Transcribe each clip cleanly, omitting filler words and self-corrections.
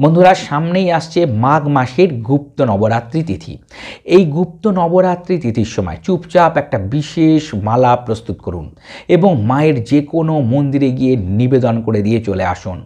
বন্ধুরা সামনেই আসছে মাঘ মাসের গুপ্ত নবরাত্রি তিথি। এই গুপ্ত নবরাত্রি তিথির সময় চুপচাপ একটা বিশেষ মালা প্রস্তুত করুন এবং মায়ের যে কোনো মন্দিরে গিয়ে নিবেদন করে দিয়ে চলে আসুন।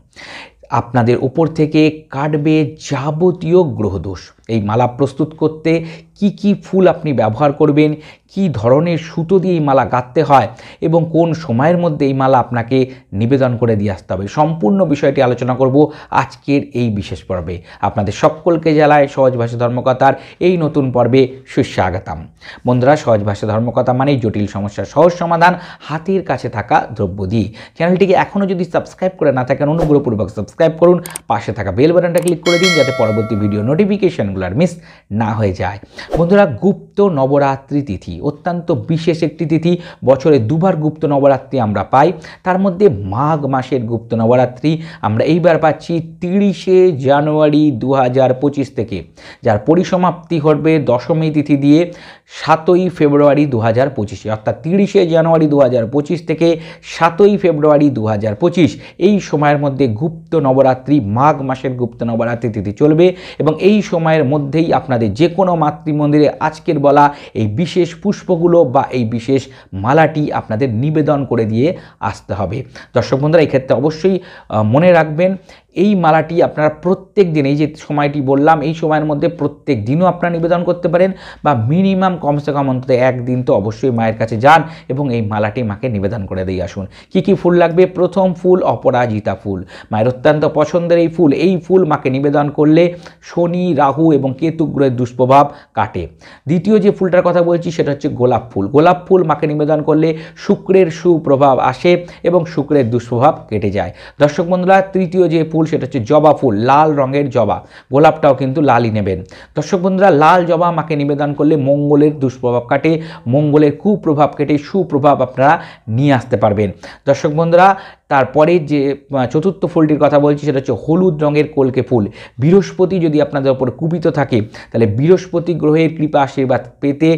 আপনাদের উপর থেকে কাটবে যাবতীয় গ্রহদোষ। এই মালা প্রস্তুত করতে কি কি ফুল আপনি ব্যবহার করবেন, কি ধরনের সুতো দিয়ে এই মালা গাঁথতে হয় এবং কোন সময়ের মধ্যে এই মালা আপনাকে নিবেদন করে দিয়ে আসতে হবে, সম্পূর্ণ বিষয়টি আলোচনা করব আজকের এই বিশেষ পর্বে। আপনাদের সকলকে জানাই সহজ ভাষা ধর্মকথার এই নতুন পর্বে সুস্বাগতম। বন্ধুরা, সহজ ভাষা ধর্মকথা মানেই জটিল সমস্যার সহজ সমাধান হাতের কাছে থাকা দ্রব্য দিয়ে। চ্যানেলটিকে এখনও যদি সাবস্ক্রাইব করে না থাকেন অনুগ্রহপূর্বক সাবস্ক্রাইব করুন, পাশে থাকা বেল বাটনটা ক্লিক করে দিন যাতে পরবর্তী ভিডিও নোটিফিকেশনগুলো আর মিস না হয়ে যায়। বন্ধুরা, গুপ্ত নবরাত্রি তিথি অত্যন্ত বিশেষ একটি তিথি। বছরে দুবার গুপ্ত নবরাত্রি আমরা পাই, তার মধ্যে মাঘ মাসের গুপ্ত নবরাত্রি আমরা এইবার পাচ্ছি 30শে জানুয়ারি 2025 থেকে, যার পরিসমাপ্তি ঘটবে দশমী তিথি দিয়ে 7ই ফেব্রুয়ারি 2025। অর্থাৎ 30শে জানুয়ারি 2025 থেকে 7ই ফেব্রুয়ারি 2025 এই সময়ের মধ্যে গুপ্ত নবরাত্রি, মাঘ মাসের গুপ্ত নবরাত্রি তিথি চলবে এবং এই সময়ের মধ্যেই আপনাদের যে কোনো মাতৃমন্দিরে আজকের বলা এই বিশেষ পুষ্পগুলো বা এই বিশেষ মালাটি আপনাদের নিবেদন করে দিয়ে আসতে হবে। দর্শক বন্ধুরা, এই ক্ষেত্রে অবশ্যই মনে রাখবেন এই মালাটি আপনারা প্রত্যেক দিন, এই যে সময়টি বললাম এই সময়ের মধ্যে প্রত্যেক দিনও আপনারা নিবেদন করতে পারেন বা মিনিমাম কমসে কম অন্তত একদিন তো অবশ্যই মায়ের কাছে যান এবং এই মালাটি মাকে নিবেদন করে দিয়ে আসুন। কি কি ফুল লাগবে? প্রথম ফুল অপরাজিতা ফুল, মায়ের অত্যন্ত পছন্দের এই ফুল মাকে নিবেদন করলে শনি, রাহু এবং কেতু গ্রহের দুষ্প্রভাব কাটে। দ্বিতীয় যে ফুলটার কথা বলছি সেটা হচ্ছে গোলাপ ফুল। গোলাপ ফুল মাকে নিবেদন করলে শুক্রের সুপ্রভাব আসে এবং শুক্রের দুষ্প্রভাব কেটে যায়। দর্শক বন্ধুরা, তৃতীয় যে ফুল সেটা হচ্ছে জবা ফুল, লাল রঙের জবা, গোলাপটাও কিন্তু লালই নেবেন। দর্শক বন্ধুরা, লাল জবা মাকে নিবেদন করলে মঙ্গলের দুষ্প্রভাব কাটে, মঙ্গলের কুপ্রভাব কেটে সুপ্রভাব আপনারা নিয়ে আসতে পারবেন। দর্শক বন্ধুরা, তারপরে যে চতুর্থ ফুলটির কথা বলছি সেটা হচ্ছে হলুদ রঙের কলকে ফুল। বৃহস্পতি যদি আপনাদের উপর কুপিত থাকে তাহলে বৃহস্পতি গ্রহের কৃপা আশীর্বাদ পেতে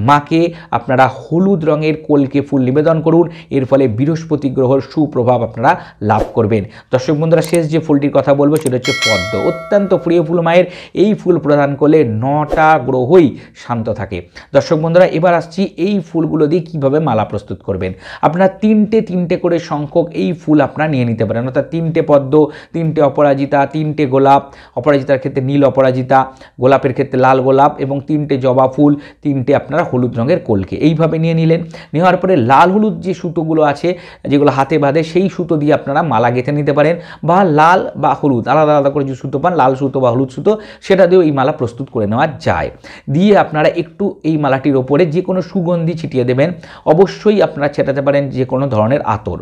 মাকে আপনারা হলুদ রঙের কলকে ফুল নিবেদন করুন, এর ফলে বৃহস্পতি গ্রহের সুপ্রভাব আপনারা লাভ করবেন। দর্শক বন্ধুরা, শেষ যে ফুলটির কথা বলবো সেটা হচ্ছে পদ্ম। অত্যন্ত প্রিয় ফুল মায়ের, এই ফুল প্রদান করলে 9টা গ্রহই শান্ত থাকে। দর্শক বন্ধুরা, এবার আসছি এই ফুলগুলো দিয়ে কীভাবে মালা প্রস্তুত করবেন। আপনারা তিনটে করে সংখ্যক এই ফুল আপনারা নিয়ে নিতে পারেন, অর্থাৎ 3টে পদ্ম, 3টে অপরাজিতা, 3টে গোলাপ, অপরাজিতার ক্ষেত্রে নীল অপরাজিতা, গোলাপের ক্ষেত্রে লাল গোলাপ এবং 3টে জবা ফুল, 3টে আপনারা হলুদ রঙের কলকে, এইভাবে নিয়ে নিলেন। নেওয়ার পরে লাল হলুদ যে সুতোগুলো আছে যেগুলো হাতে বাঁধে সেই সুতো দিয়ে আপনারা মালা গেঁথে নিতে পারেন, বা লাল বা হলুদ আলাদা আলাদা করে যে সুতো পান, লাল সুতো বা হলুদ সুতো, সেটা দিয়েও এই মালা প্রস্তুত করে নেওয়া যায়। দিয়ে আপনারা একটু এই মালাটির ওপরে যে কোনো সুগন্ধি ছিটিয়ে দেবেন। অবশ্যই আপনারা ছেটাতে পারেন যে কোনো ধরনের আতর।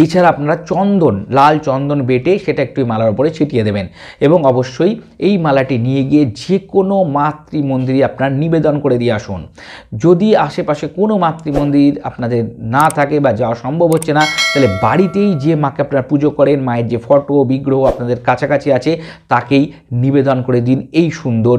এছাড়া আপনারা চন্দন, লাল চন্দন বেটে সেটা একটু মালার উপরে ছিটিয়ে দেবেন এবং অবশ্যই এই মালাটি নিয়ে গিয়ে যে কোনো মাতৃমন্দিরে আপনারা নিবেদন করে দিয়ে আসুন। যদি আশেপাশে কোনো মাতৃমন্দির আপনাদের না থাকে বা যাওয়া সম্ভব হচ্ছে না, তাহলে বাড়িতেই যে মাকে আপনারা পুজো করেন, মায়ের যে ফটো বিগ্রহ আপনাদের কাছাকাছি আছে তাকেই নিবেদন করে দিন এই সুন্দর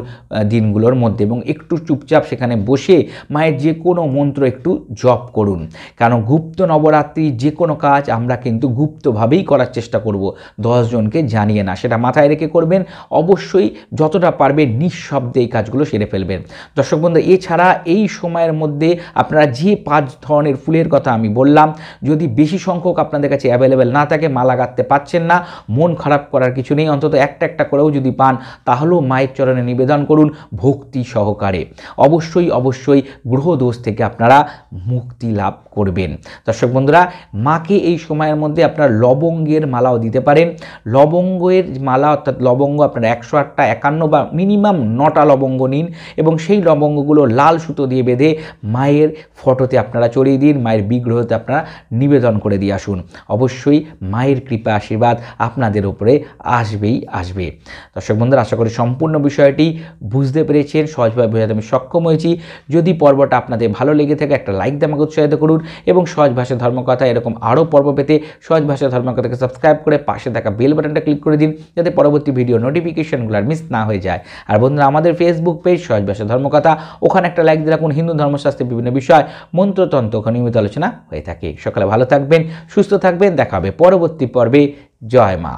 দিনগুলোর মধ্যে এবং একটু চুপচাপ সেখানে বসে মায়ের যে কোনো মন্ত্র একটু জপ করুন। কারণ গুপ্ত নবরাত্রি যে কোনো কাজ আমরা কিন্তু গুপ্তভাবেই করার চেষ্টা করব, 10 জনকে জানিয়ে না। সেটা মাথায় রেখে করবেন। অবশ্যই যতটা পারবেন নিঃশব্দে এই কাজগুলো সেরে ফেলবেন। দর্শক বন্ধু, এছাড়া এই সময়ের মধ্যে আপনারা যে 5 ধরনের ফুলের কথা আমি বললাম, যদি বেশি সংখ্যক আপনাদের কাছে অ্যাভেলেবেল না থাকে, মালা গাঁথতে পাচ্ছেন না, মন খারাপ করার কিছু নেই, অন্তত একটা করেও যদি পান তাহলেও মায়ের চরণে নিবেদন করুন ভক্তি সহকারে। অবশ্যই গ্রহদোষ থেকে আপনারা মুক্তি লাভ করবেন। দর্শক বন্ধুরা, মাকে এই সময়ের মধ্যে আপনারা লবঙ্গের মালাও দিতে পারেন। লবঙ্গের মালা অর্থাৎ লবঙ্গ আপনারা 108টা, 51 বা মিনিমাম 9টা লবঙ্গ নিন এবং সেই লবঙ্গগুলো লাল সুতো দিয়ে বেঁধে মায়ের ফটোতে আপনারা চড়িয়ে দিন, মায়ের বিগ্রহতে আপনারা নিবেদন করে দিয়ে আসুন। অবশ্যই মায়ের কৃপা আশীর্বাদ আপনাদের উপরে আসবে। দর্শক বন্ধুরা, আশা করি সম্পূর্ণ বিষয়টি বুঝতে পেরেছেন, সহজভাবে বোঝাতে আমি সক্ষম হয়েছি। যদি পর্বটা আপনাদের ভালো লেগে থাকে একটা লাইক দিয়ে আমাকে উৎসাহিত করুন এবং সহজ ভাষা ধর্মকথা এরকম আরও পর্ব পেতে সহজ ভাষা ধর্মকথাকে সাবস্ক্রাইব করে পাশে থাকা বেল বাটনটা ক্লিক করে দিন যাতে পরবর্তী ভিডিও নোটিফিকেশনগুলো আর মিস না হয়ে যায়। আর বন্ধুরা, আমাদের ফেসবুক পেজ সহজ ভাষা ধর্মকথা, ওখানে একটা লাইক দিয়ে রাখুন। হিন্দু ধর্মশাস্ত্রের বিভিন্ন বিষয়, মন্ত্রতন্ত্র ওখানে নিয়মিত আলোচনা হয়ে থাকে। সকালে ভালো থাকবেন, সুস্থ থাকবেন, দেখা হবে পরবর্তী পর্বে। জয় মা।